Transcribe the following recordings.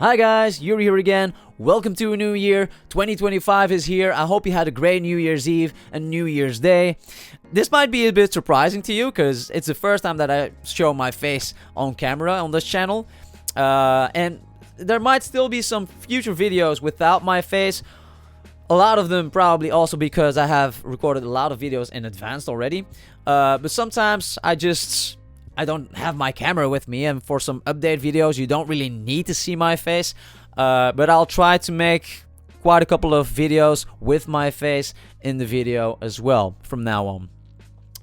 Hi guys, Yuri here again. Welcome to a new year. 2025 is here. I hope you had a great New Year's Eve and New Year's Day. This might be a bit surprising to you because it's the first time that I show my face on camera on this channel. And there might still be some future videos without my face. A lot of them probably also because I have recorded a lot of videos in advance already. But sometimes I don't have my camera with me, and for some update videos you don't really need to see my face. But I'll try to make quite a couple of videos with my face in the video as well from now on.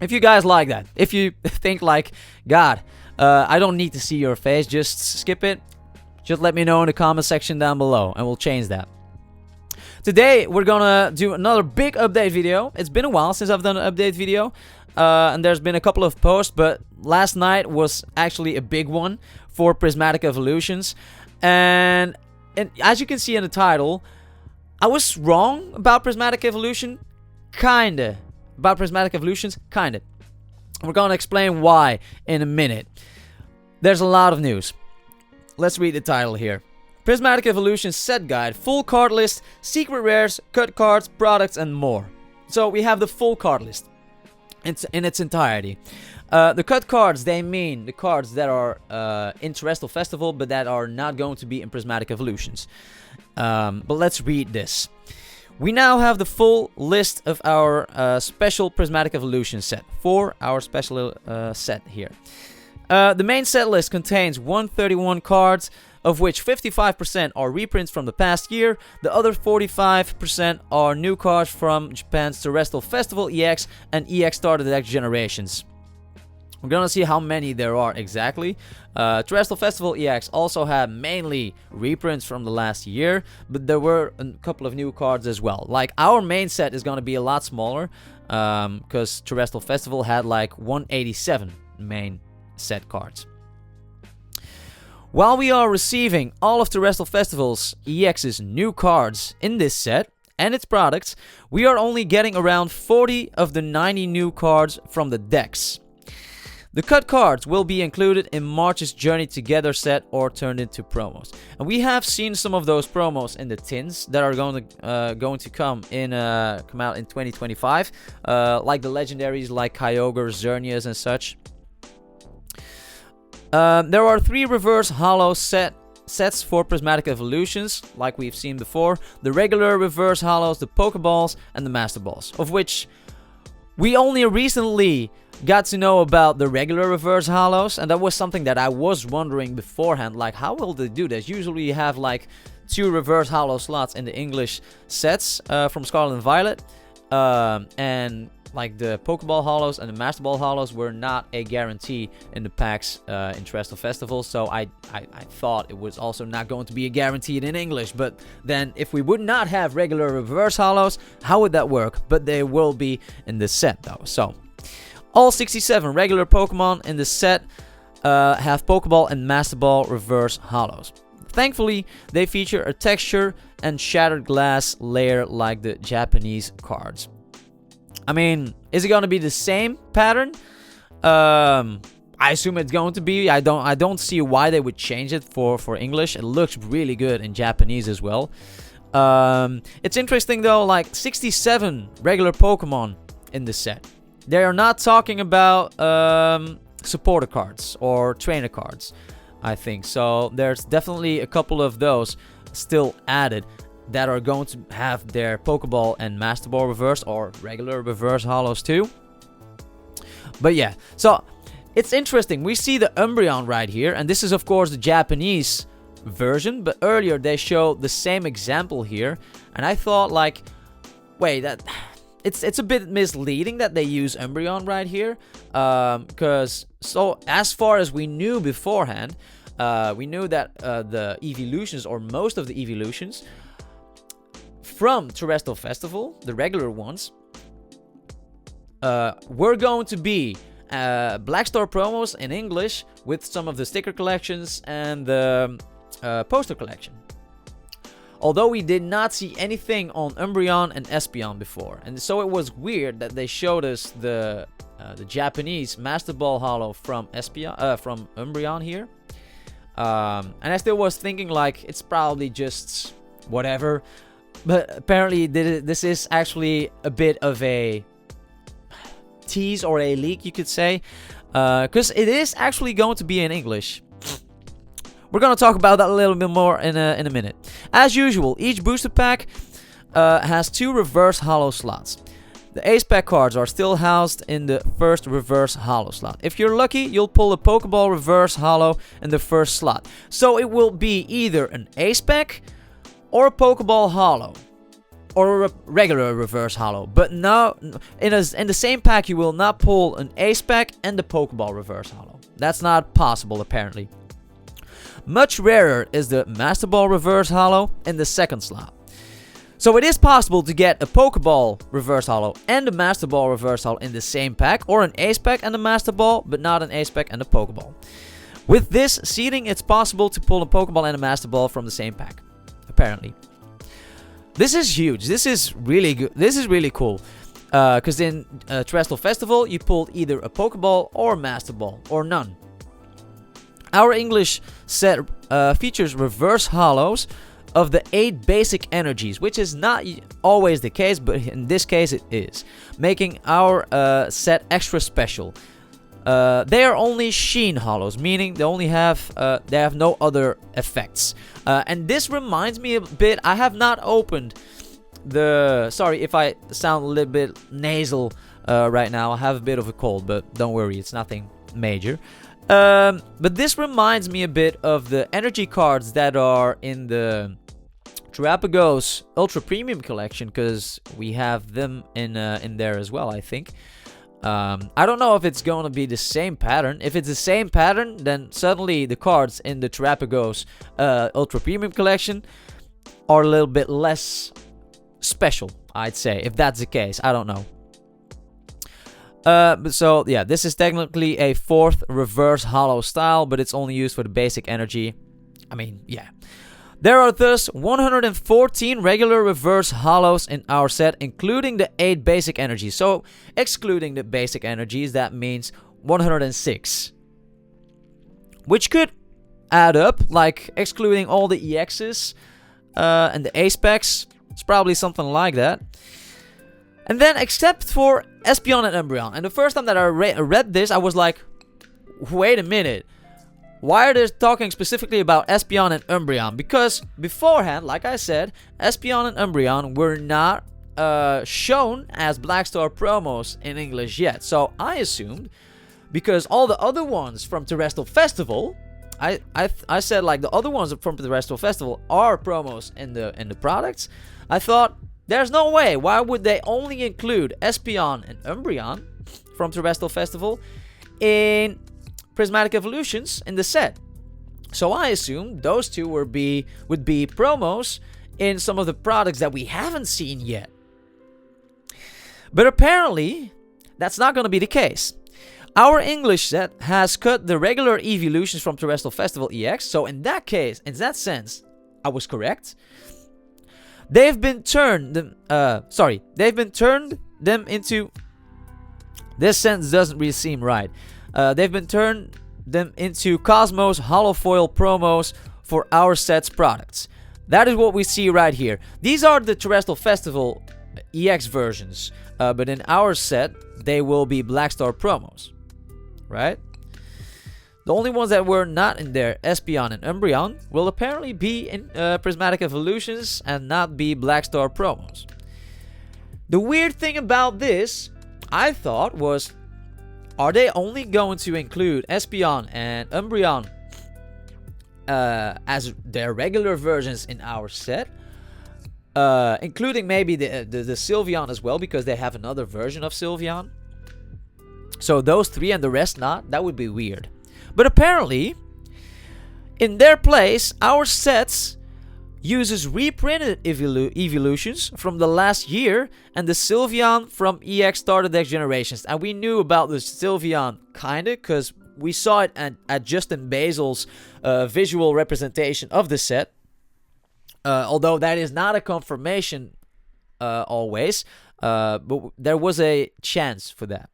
If you guys like that, if you think like, God, I don't need to see your face, just skip it. Just let me know in the comment section down below and we'll change that. Today we're gonna do another big update video. It's been a while since I've done an update video. And there's been a couple of posts, but last night was actually a big one for Prismatic Evolutions. And as you can see in the title, I was wrong about Prismatic Evolution, kinda. About Prismatic Evolutions, kinda. We're gonna explain why in a minute. There's a lot of news. Let's read the title here. Prismatic Evolutions set guide, full card list, secret rares, cut cards, products, and more. So we have the full card list. In its entirety. The cut cards, they mean the cards that are in Terrestrial Festival, but that are not going to be in Prismatic Evolutions. But let's read this. We now have the full list of our special Prismatic Evolution set for our special set here. The main set list contains 131 cards, of which 55% are reprints from the past year. The other 45% are new cards from Japan's Terrestrial Festival EX and EX Starter Deck generations. We're gonna see how many there are exactly. Terrestrial Festival EX also had mainly reprints from the last year, but there were a couple of new cards as well. Like, our main set is gonna be a lot smaller, because Terrestrial Festival had like 187 main set cards. While we are receiving all of Terrestrial Festival's EX's new cards in this set and its products, we are only getting around 40 of the 90 new cards from the decks. The cut cards will be included in March's Journey Together set or turned into promos. And we have seen some of those promos in the tins that are going to come out in 2025, like the legendaries like Kyogre, Xerneas, and such. There are 3 reverse holo sets for Prismatic Evolutions, like we've seen before. The regular reverse holos, the Pokeballs, and the Master Balls, of which we only recently got to know about the regular reverse holos, and that was something that I was wondering beforehand, like, how will they do this? Usually you have like 2 reverse holo slots in the English sets from Scarlet and Violet, and like the Pokeball holos and the Master Ball holos were not a guarantee in the packs in Terrestrial Festival, so I thought it was also not going to be a guaranteed in English. But then if we would not have regular reverse holos, how would that work? But they will be in this set though. So all 67 regular Pokemon in the set have Pokeball and Master Ball reverse holos. Thankfully, they feature a texture and shattered glass layer like the Japanese cards. I mean, is it going to be the same pattern? I assume it's going to be. I don't see why they would change it for English. It looks really good in Japanese as well. It's interesting though, like 67 regular Pokemon in the set. They are not talking about supporter cards or trainer cards, I think. So there's definitely a couple of those still added that are going to have their Pokeball and Master Ball reverse or regular reverse holos too. But yeah, so it's interesting. We see the Umbreon right here, and this is of course the Japanese version, but earlier they showed the same example here, and I thought like, wait, that it's a bit misleading that they use Umbreon right here, because so as far as we knew beforehand, we knew that the evolutions, or most of the evolutions from Terrestrial Festival, the regular ones, were going to be Black Star promos in English with some of the sticker collections and the poster collection. Although we did not see anything on Umbreon and Espeon before, and so it was weird that they showed us the Japanese Master Ball holo from Umbreon here. And I still was thinking like it's probably just whatever, but apparently this is actually a bit of a tease or a leak, you could say, because it is actually going to be in English. We're gonna talk about that a little bit more in a minute. As usual, each booster pack has 2 reverse holo slots. The ace pack cards are still housed in the first reverse holo slot. If you're lucky, you'll pull a Pokeball reverse holo in the first slot. So it will be either an ace pack or a Pokeball holo, or a regular reverse holo. But now, in the same pack, you will not pull an ace pack and the Pokeball reverse holo. That's not possible, apparently. Much rarer is the Master Ball reverse holo in the second slot. So it is possible to get a Pokeball reverse holo and a Master Ball reverse holo in the same pack, or an ace pack and a Master Ball, but not an ace pack and a Pokeball. With this seeding, it's possible to pull a Pokeball and a Master Ball from the same pack, apparently. This is huge. This is really good. This is really cool. Because in Terrestrial Festival, you pulled either a Pokeball or a Master Ball, or none. Our English set features reverse holos of the 8 basic energies, which is not always the case, but in this case it is, making our set extra special. They are only sheen holos, meaning they have no other effects. And this reminds me a bit. I have not opened the. Sorry if I sound a little bit nasal right now. I have a bit of a cold, but don't worry, it's nothing major. But this reminds me a bit of the energy cards that are in the Terrapagos Ultra Premium collection, because we have them in there as well, I think. I don't know if it's going to be the same pattern. If it's the same pattern, then suddenly the cards in the Terrapagos Ultra Premium collection are a little bit less special, I'd say. If that's the case, I don't know. So yeah, this is technically a 4th reverse holo style, but it's only used for the basic energy. I mean, yeah. There are thus 114 regular reverse holos in our set, including the 8 basic energies. So excluding the basic energies, that means 106. Which could add up, like excluding all the EXs and the ace packs. It's probably something like that. And then, except for Espeon and Umbreon. And the first time that I read this, I was like, wait a minute. Why are they talking specifically about Espeon and Umbreon? Because beforehand, like I said, Espeon and Umbreon were not shown as Black Star promos in English yet. So I assumed, because all the other ones from Terrestrial Festival, I said like the other ones from Terrestrial Festival are promos in the products. I thought, there's no way. Why would they only include Espeon and Umbreon from Terrestrial Festival in Prismatic Evolutions in the set? So I assumed those two would be promos in some of the products that we haven't seen yet. But apparently, that's not going to be the case. Our English set has cut the regular evolutions from Terrestrial Festival EX, so in that case, in that sense, I was correct. They've been turned them into. This sentence doesn't really seem right. They've been turned them into Cosmos Holofoil promos for our set's products. That is what we see right here. These are the Terrestrial Festival EX versions, but in our set, they will be Black Star promos, right? The only ones that were not in there, Espeon and Umbreon, will apparently be in Prismatic Evolutions and not be Black Star promos. The weird thing about this, I thought, was, are they only going to include Espeon and Umbreon as their regular versions in our set? Including maybe the Sylveon as well, because they have another version of Sylveon. So those 3 and the rest not? That would be weird. But apparently, in their place, our sets uses reprinted evolutions from the last year and the Sylveon from EX Starter Deck Generations. And we knew about the Sylveon kinda, because we saw it at Justin Basil's visual representation of the set. Although that is not a confirmation always, but there was a chance for that.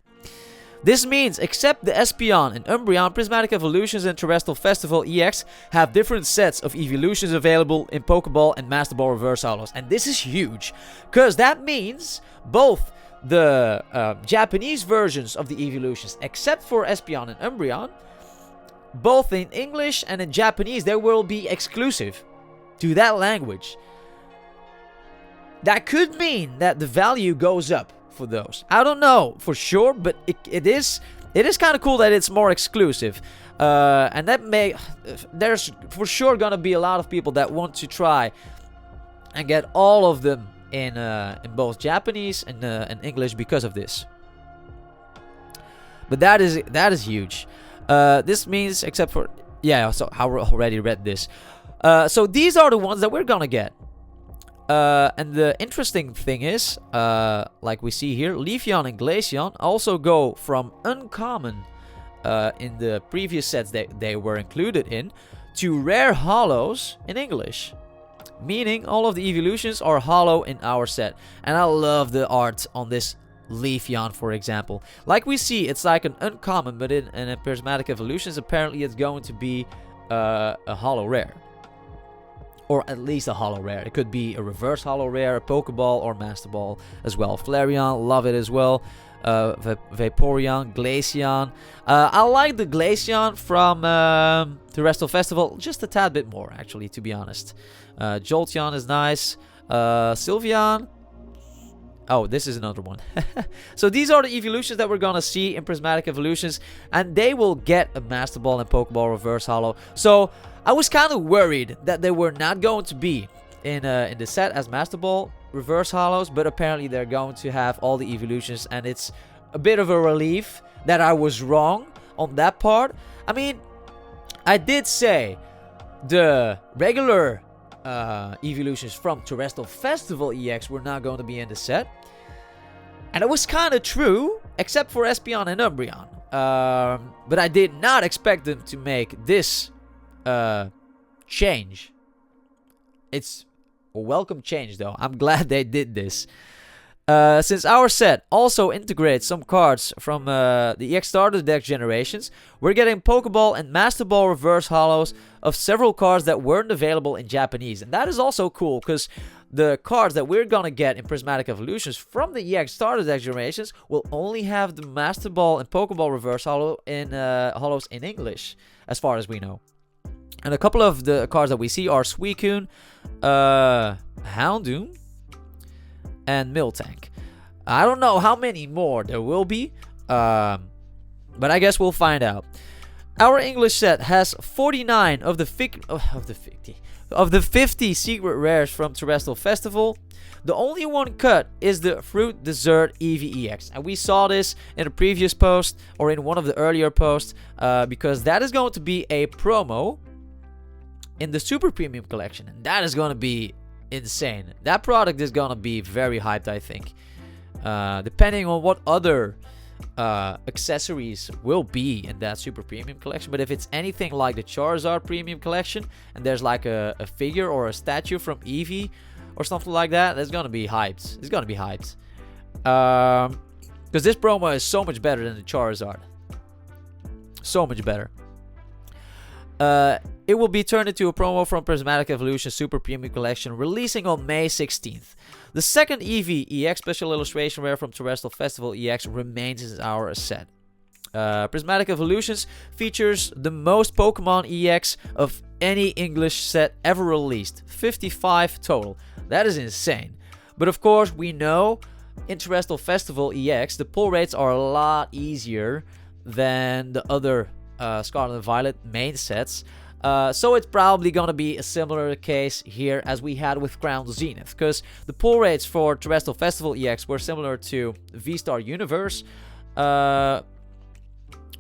This means, except the Espeon and Umbreon, Prismatic Evolutions and Terrestrial Festival EX have different sets of evolutions available in Pokeball and Master Ball Reverse Hollows. And this is huge, because that means both the Japanese versions of the evolutions, except for Espeon and Umbreon, both in English and in Japanese, they will be exclusive to that language. That could mean that the value goes up for those. I don't know for sure, but it is kind of cool that it's more exclusive. And that there's for sure gonna be a lot of people that want to try and get all of them in both Japanese and English because of this. But that is huge. This means, except for so I already read this. So these are the ones that we're gonna get. And the interesting thing is, like we see here, Leafeon and Glaceon also go from uncommon in the previous sets that they were included in to rare hollows in English. Meaning all of the evolutions are hollow in our set. And I love the art on this Leafeon, for example. Like we see, it's like an uncommon, but in Prismatic Evolutions, apparently it's going to be a hollow rare. Or at least a hollow rare. It could be a reverse hollow rare, a Pokeball, or Master Ball as well. Flareon, love it as well. Vaporeon, Glaceon. I like the Glaceon from Terrestrial Festival just a tad bit more, actually, to be honest. Jolteon is nice. Sylveon. Oh, this is another one. So these are the evolutions that we're gonna see in Prismatic Evolutions, and they will get a Master Ball and Pokeball Reverse Hollow. So I was kind of worried that they were not going to be in the set as Master Ball Reverse Hollows, but apparently they're going to have all the evolutions, and it's a bit of a relief that I was wrong on that part. I mean, I did say the regular evolutions from Terrestrial Festival EX were not going to be in the set, and it was kind of true, except for Espeon and Umbreon. But I did not expect them to make this change. It's a welcome change, though. I'm glad they did this. Since our set also integrates some cards from the EX Starter Deck generations, we're getting Pokeball and Master Ball Reverse Hollows of several cards that weren't available in Japanese. And that is also cool, because the cards that we're gonna get in Prismatic Evolutions from the EX Starter Deck generations will only have the Master Ball and Pokeball Reverse Hollow in hollows in English, as far as we know. And a couple of the cards that we see are Suicune, Houndoom, and Miltank. I don't know how many more there will be, but I guess we'll find out. Our English set has 49 of the 50 secret rares from Terrestrial Festival. The only one cut is the Fruit Dessert EVEX, and we saw this in a previous post, or in one of the earlier posts, because that is going to be a promo in the Super Premium Collection, and that is going to be insane. That product is going to be very hyped, I think, depending on what other accessories will be in that Super Premium Collection. But if it's anything like the Charizard Premium Collection, and there's like a figure or a statue from Eevee or something like that, that's going to be hyped. It's going to be hyped, because this promo is so much better than the Charizard. So much better. It will be turned into a promo from Prismatic Evolution Super Premium Collection, releasing on May 16th. The second Eevee EX Special Illustration Rare from Terrestrial Festival EX remains in our set. Prismatic Evolutions features the most Pokemon EX of any English set ever released. 55 total. That is insane. But of course, we know in Terrestrial Festival EX, the pull rates are a lot easier than the other Scarlet and Violet main sets. So it's probably going to be a similar case here as we had with Crown Zenith, because the pull rates for Terrestrial Festival EX were similar to V-Star Universe.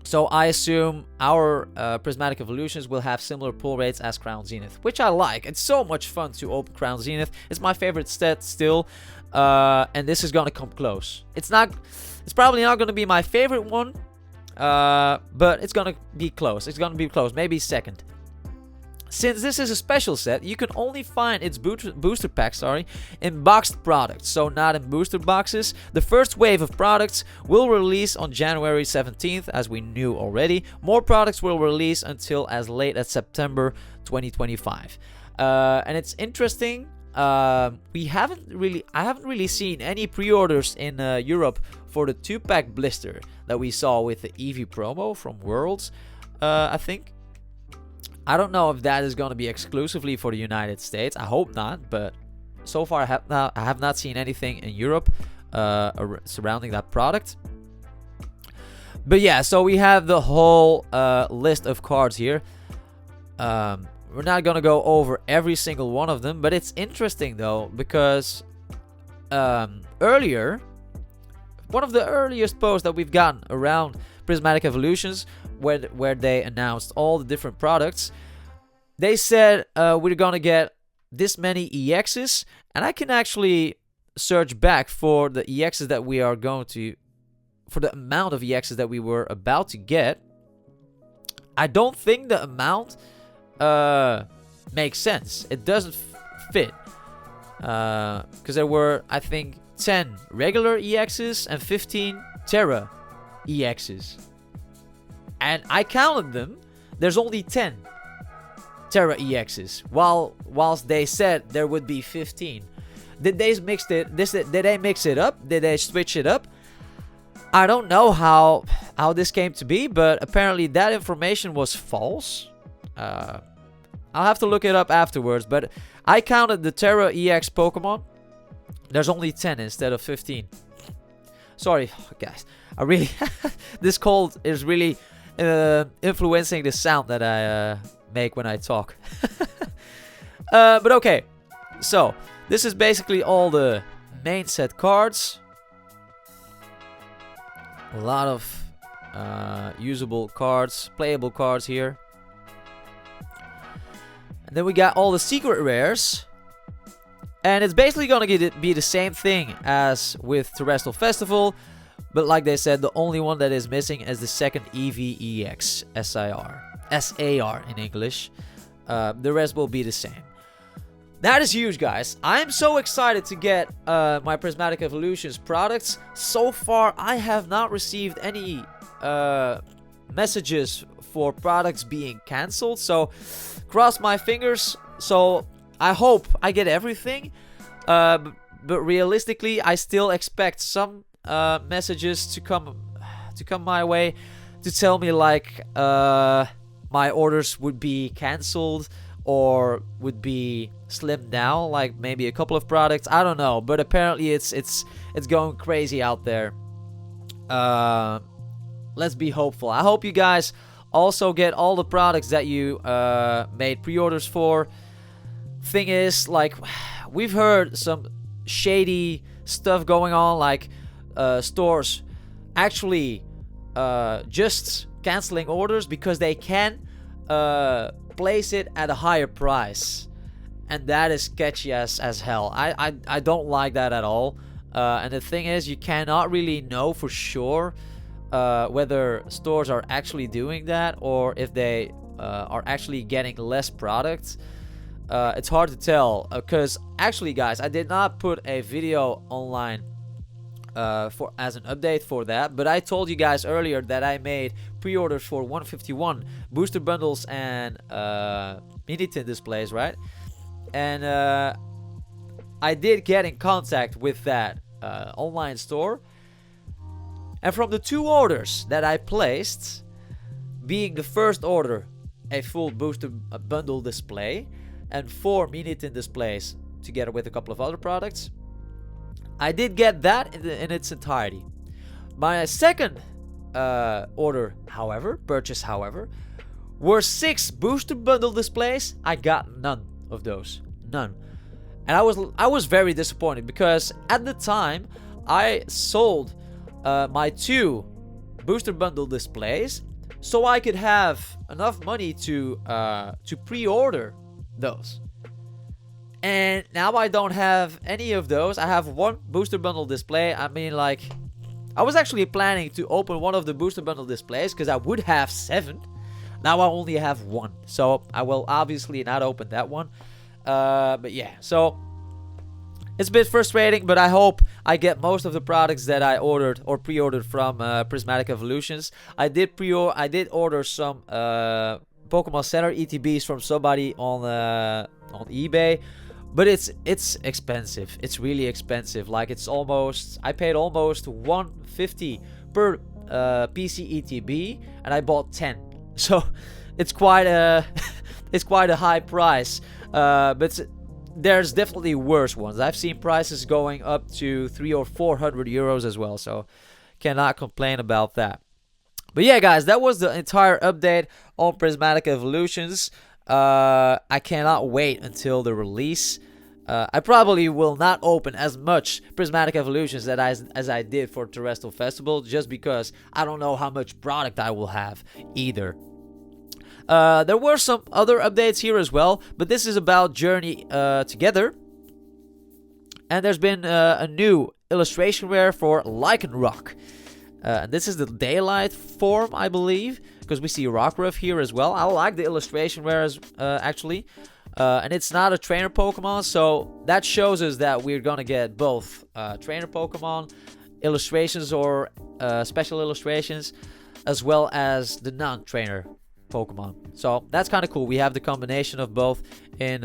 So I assume our Prismatic Evolutions will have similar pull rates as Crown Zenith, which I like. It's so much fun to open Crown Zenith. It's my favorite set still, and this is going to come close. It's probably not going to be my favorite one, but it's going to be close. It's going to be close. Maybe second Since this is a special set, you can only find its booster pack, in boxed products, so not in booster boxes. The first wave of products will release on January 17th, as we knew already. More products will release until as late as September 2025. And it's interesting. I haven't really seen any pre-orders in Europe for the 2-pack blister that we saw with the Eevee promo from Worlds, I think. I don't know if that is going to be exclusively for the United States. I hope not, but so far I have not seen anything in Europe surrounding that product. But yeah, so we have the whole list of cards here. We're not going to go over every single one of them, but it's interesting though, because earlier, one of the earliest posts that we've gotten around Prismatic Evolutions, where they announced all the different products, they said we're gonna get this many EXs, and I can actually search back for the EXs that we are going to, for the amount of EXs that we were about to get. I don't think the amount makes sense. It doesn't fit, because there were, I think, 10 regular EXs and 15 Terra EXs. And I counted them. There's only 10 Terra EXs, whilst they said there would be 15. Did they mix it? Did they mix it up? Did they switch it up? I don't know how this came to be, but apparently that information was false. I'll have to look it up afterwards. But I counted the Terra EX Pokemon. There's only 10 instead of 15. Sorry, guys. I really this cold is really influencing the sound that I make when I talk. But okay, so this is basically all the main set cards. A lot of usable cards, playable cards here. And then we got all the secret rares. And it's basically going to be the same thing as with Terrestrial Festival. But like they said, the only one that is missing is the second Eevee EX SAR in English. The rest will be the same. That is huge, guys. I'm so excited to get my Prismatic Evolutions products. So far, I have not received any messages for products being cancelled. So, cross my fingers. So, I hope I get everything. But realistically, I still expect some messages to come my way to tell me like my orders would be cancelled or would be slimmed down, like maybe a couple of products. I don't know, but apparently it's going crazy out there. Let's be hopeful. I hope you guys also get all the products that you made pre-orders for. Thing is, like, we've heard some shady stuff going on, like stores actually just canceling orders because they can place it at a higher price, and that is sketchy as hell. I don't like that at all. And the thing is, you cannot really know for sure whether stores are actually doing that or if they are actually getting less products. It's hard to tell, because actually, guys, I did not put a video online as an update for that, but I told you guys earlier that I made pre-orders for 151 booster bundles and mini tin displays, right? And I did get in contact with that online store, and from the 2 orders that I placed, being the first order a full booster bundle display and 4 mini tin displays together with a couple of other products, I did get that in its entirety. My second order, purchase, were 6 booster bundle displays. I got none of those, none, and I was very disappointed because at the time I sold my 2 booster bundle displays so I could have enough money to pre-order those. And now I don't have any of those. I have 1 booster bundle display. I mean, like, I was actually planning to open one of the booster bundle displays because I would have 7. Now I only have one, so I will obviously not open that one. But yeah, so it's a bit frustrating, but I hope I get most of the products that I ordered or pre-ordered from Prismatic Evolutions. I did order some Pokemon Center ETBs from somebody on eBay, but it's expensive. It's really expensive. Like I paid almost $150 per PC ETB, and I bought 10. So it's quite a high price. But there's definitely worse ones. I've seen prices going up to 300 or 400 euros as well, so cannot complain about that. But yeah, guys, that was the entire update on Prismatic Evolutions. I cannot wait until the release. I probably will not open as much Prismatic Evolutions as I did for Terrestrial Festival, just because I don't know how much product I will have either. There were some other updates here as well, but this is about Journey Together. And there's been a new illustration rare for Lycanroc. And this is the Daylight form, I believe, because we see Rockruff here as well. I like the illustration rare actually. And it's not a trainer Pokemon, so that shows us that we're gonna get both trainer Pokemon illustrations or special illustrations, as well as the non-trainer Pokemon. So that's kind of cool. We have the combination of both in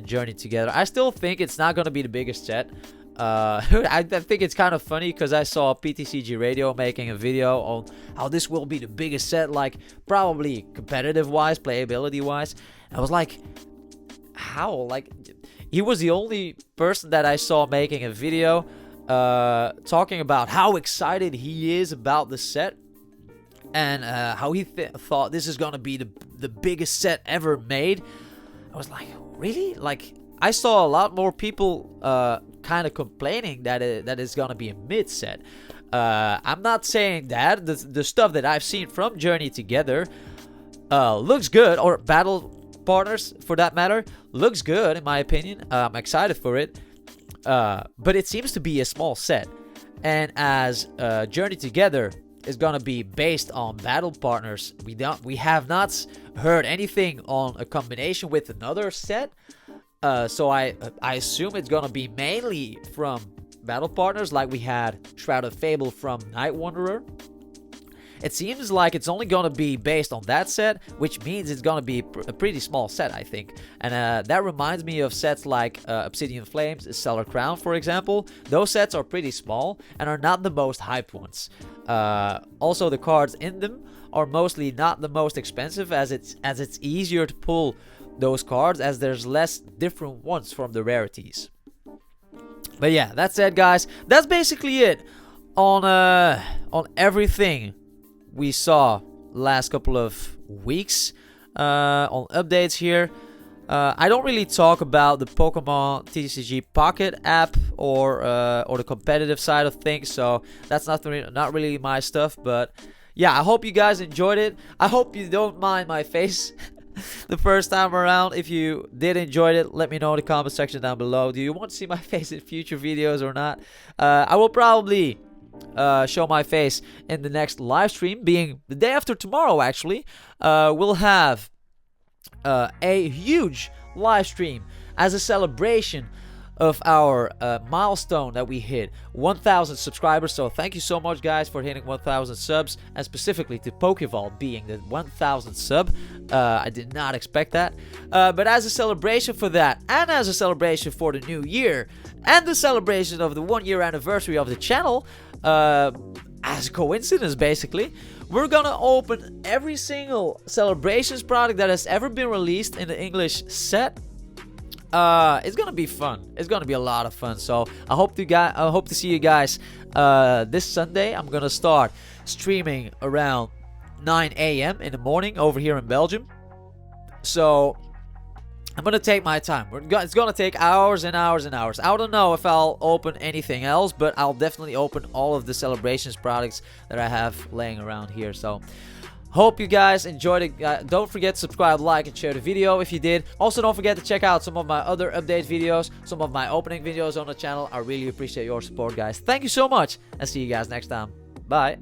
Journey Together. I still think it's not going to be the biggest set. I think it's kind of funny because I saw PTCG Radio making a video on how this will be the biggest set, like probably competitive wise, playability wise. I was like, how? Like, he was the only person that I saw making a video talking about how excited he is about the set. And how he thought this is gonna be the biggest set ever made. I was like, really? Like, I saw a lot more people kind of complaining that it's gonna be a mid set. I'm not saying that. The stuff that I've seen from Journey Together looks good, or Battle Partners for that matter, looks good in my opinion. I'm excited for it, but it seems to be a small set. And as Journey Together is gonna be based on Battle Partners, we have not heard anything on a combination with another set. So I assume it's gonna be mainly from Battle Partners, like we had Shrouded Fable from Night Wanderer. It seems like it's only gonna be based on that set, which means it's gonna be a pretty small set, I think. And that reminds me of sets like Obsidian Flames, Stellar Crown, for example. Those sets are pretty small and are not the most hyped ones. Also, the cards in them are mostly not the most expensive, as it's easier to pull those cards, as there's less different ones from the rarities. But yeah, that said, guys, that's basically it on everything we saw last couple of weeks on updates here. I don't really talk about the Pokemon TCG Pocket app or the competitive side of things, so that's not really my stuff. But yeah, I hope you guys enjoyed it. I hope you don't mind my face the first time around. If you did enjoy it, let me know in the comment section down below. Do you want to see my face in future videos or not? I will probably show my face in the next live stream, being the day after tomorrow. Actually, we'll have a huge live stream as a celebration of our milestone that we hit 1,000 subscribers. So thank you so much, guys, for hitting 1,000 subs, and specifically to Pokevault being the 1,000th sub. I did not expect that, but as a celebration for that, and as a celebration for the new year, and the celebration of the 1-year anniversary of the channel, as a coincidence basically, we're gonna open every single Celebrations product that has ever been released in the English set. It's gonna be fun. It's gonna be a lot of fun. So I hope to see you guys this Sunday. I'm gonna start streaming around 9 a.m. in the morning over here in Belgium. So I'm gonna take my time. It's gonna take hours and hours and hours. I don't know if I'll open anything else, but I'll definitely open all of the Celebrations products that I have laying around here. So hope you guys enjoyed it. Don't forget to subscribe, like, and share the video if you did. Also, don't forget to check out some of my other update videos, some of my opening videos on the channel. I really appreciate your support, guys. Thank you so much, and see you guys next time. Bye.